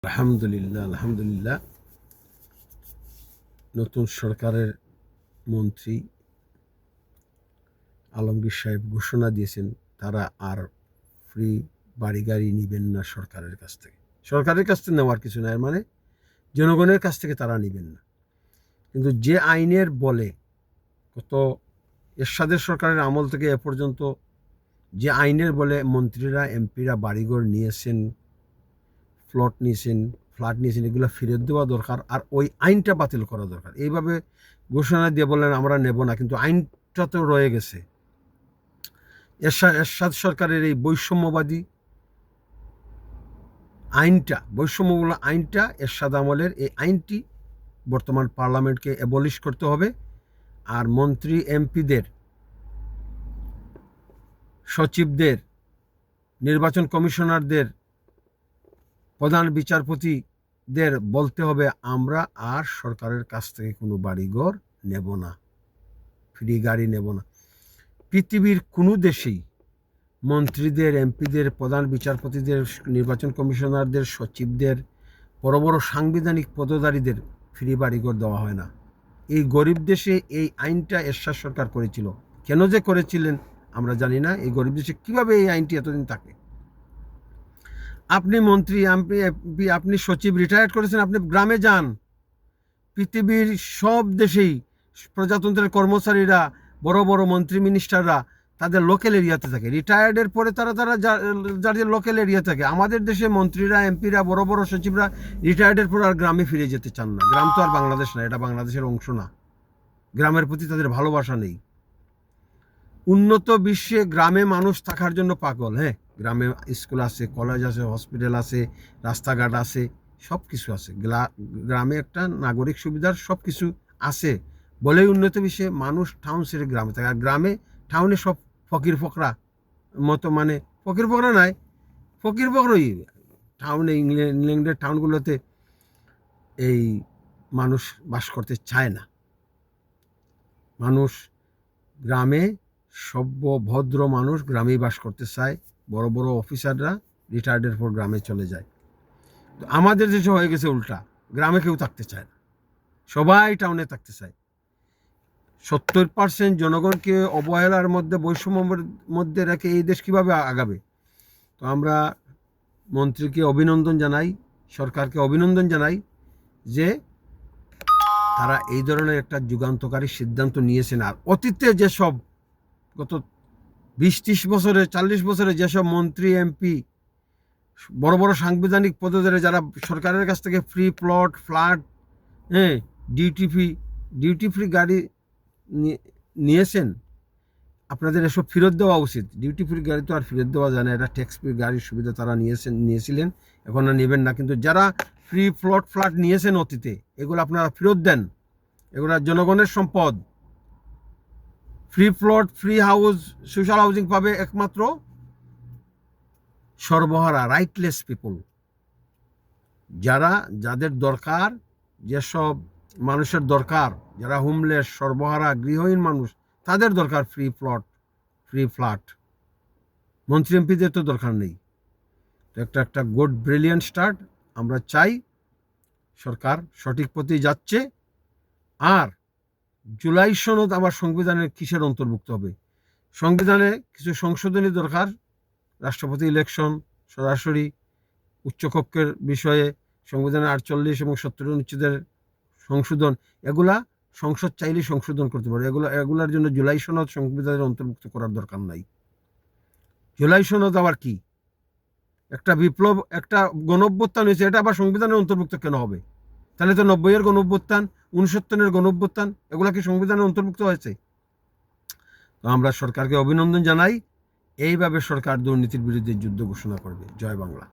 আলহামদুলিল্লাহ আলহামদুলিল্লাহ নতুন সরকারের মন্ত্রী আলমগীর সাহেব ঘোষণা দিয়েছেন তারা আর ফ্রি বাড়ি গাড়ি নেবেন না সরকারের কাছ থেকে নেওয়ার কিছু নাই, মানে জনগণের কাছ থেকে তারা নেবেন না। কিন্তু যে আইনের বলে গত এরশাদের সরকারের আমল থেকে এ পর্যন্ত যে আইনের বলে মন্ত্রীরা এমপিরা বাড়িঘর নিয়েছেন, ফ্ল্যাট নিয়েছেন, এগুলো ফেরত দেওয়া দরকার, আর ওই আইনটা বাতিল করা দরকার। এইভাবে ঘোষণা দিয়ে বললেন আমরা নেব না, কিন্তু আইনটা তো রয়ে গেছে। এরশাদ সরকারের এই বৈষম্যবাদী আইনটা এরশাদ আমলের এই আইনটি বর্তমান পার্লামেন্টকে অ্যাবলিশ করতে হবে। আর মন্ত্রী এমপিদের, সচিবদের, নির্বাচন কমিশনারদের, প্রধান বিচারপতিদের বলতে হবে আমরা আর সরকারের কাছ থেকে কোনো বাড়িঘর নেব না, ফ্রি গাড়ি নেব না। পৃথিবীর কোনো দেশেই মন্ত্রীদের, এমপিদের, প্রধান বিচারপতিদের, নির্বাচন কমিশনারদের, সচিবদের, বড় বড় সাংবিধানিক পদধারীদের ফ্রি বাড়িঘর দেওয়া হয় না। এই গরিব দেশে এই আইনটা এরশাদ সরকার করেছিল। কেন যে করেছিলেন আমরা জানি না। এই গরিব দেশে কীভাবে এই আইনটি এতদিন থাকে? আপনি মন্ত্রী, এমপি, আপনি সচিব রিটায়ার্ড করেছেন, আপনি গ্রামে যান। পৃথিবীর সব দেশেই প্রজাতন্ত্রের কর্মচারীরা, বড় বড় মন্ত্রী মিনিস্টাররা তাদের লোকাল এরিয়াতে থাকে। রিটায়ার্ডের পরে তারা যাদের লোকাল এরিয়া থাকে। আমাদের দেশে মন্ত্রীরা, এমপিরা, বড় বড় সচিবরা রিটায়ার্ডের পর আর গ্রামে ফিরে যেতে চান না। গ্রাম তো আর বাংলাদেশ না, এটা বাংলাদেশের অংশ না। গ্রামের প্রতি তাদের ভালোবাসা নেই। উন্নত বিশ্বে গ্রামে মানুষ থাকার জন্য পাগল। হ্যাঁ, গ্রামে স্কুল আছে, কলেজ আছে, হসপিটাল আছে, রাস্তাঘাট আছে, সব কিছু আছে। গ্রামে একটা নাগরিক সুবিধার সব কিছু আছে বলেই উন্নত বিশ্বে মানুষ টাউন ছেড়ে গ্রামে থাকে। আর টাউনে সব ফকির ফকরা মতো, মানে ফকির ফকরা নাই, ফকির ফকরই টাউনে। ইংল্যান্ডের টাউনগুলোতে এই মানুষ বাস করতে চায় না। মানুষ গ্রামে, সভ্য ভদ্র মানুষ গ্রামেই বাস করতে চায়। বড় বড় অফিসাররা রিটায়ার্ডের পর গ্রামে চলে যায়। তো আমাদের দেশে হয়ে গেছে উল্টা, গ্রামে কেউ থাকতে চায় না, সবাই টাউনে থাকতে চায়। 70% জনগণকে অবহেলার মধ্যে, বৈষম্যের মধ্যে রেখে এই দেশ কীভাবে আগাবে? তো আমরা মন্ত্রীকে অভিনন্দন জানাই, সরকারকে অভিনন্দন জানাই যে তারা এই ধরনের একটা যুগান্তকারী সিদ্ধান্ত নিয়েছেন। আর অতীতে যেসব গত 20-30 বছরে, 40 বছরে যেসব মন্ত্রী, এমপি, বড় বড় সাংবিধানিক পদে যারা সরকারের কাছ থেকে ফ্রি ফ্ল্যাট, হ্যাঁ, ডিউটি ফ্রি গাড়ি নিয়েছেন, আপনাদের এসব ফেরত দেওয়া উচিত। ডিউটি ফ্রি গাড়ি তো আর ফেরত দেওয়া যায় না, এটা ট্যাক্স ফ্রি গাড়ির সুবিধা তারা নিয়েছিলেন, এখন আর নেবেন না। কিন্তু যারা ফ্রি ফ্ল্যাট নিয়েছেন অতীতে, এগুলো আপনারা ফেরত দেন। এগুলো জনগণের সম্পদ। Free plot, free house, social housing পাবে একমাত্র সর্বহারা, রাইটলেস পিপল, যাদের দরকার, যেসব মানুষের দরকার, যারা হোমলেস, সর্বহারা, গৃহহীন মানুষ, তাদের দরকার ফ্রি ফ্ল্যাট। মন্ত্রী এমপিদের তো দরকার নেই। তো একটা গুড ব্রিলিয়ান্ট স্টার্ট। আমরা চাই সরকার সঠিক পথে যাচ্ছে। আর জুলাই সনদ আবার সংবিধানের কিসের অন্তর্ভুক্ত হবে? সংবিধানে কিছু সংশোধনী দরকার। রাষ্ট্রপতি ইলেকশন, সরাসরি উচ্চকক্ষের বিষয়ে সংবিধানের 48 এবং 70 অনুচ্ছেদের সংশোধন, এগুলা সংসদ চাইলে সংশোধন করতে পারে। এগুলার জন্য জুলাই সনদ সংবিধানের অন্তর্ভুক্ত করার দরকার নাই। জুলাই সনদ আবার কি? একটা বিপ্লব, একটা গণঅভ্যুত্থান হয়েছে, এটা আবার সংবিধানের অন্তর্ভুক্ত কেন হবে? তাহলে তো 90-এর গণঅভ্যুত্থান, 69-এর গণঅভ্যুত্থান, এগুলা কি সংবিধানের অন্তর্ভুক্ত হয়েছে? তো আমরা সরকারকে অভিনন্দন জানাই। এইভাবে সরকার দুর্নীতির বিরুদ্ধে যুদ্ধ ঘোষণা করবে। জয় বাংলা।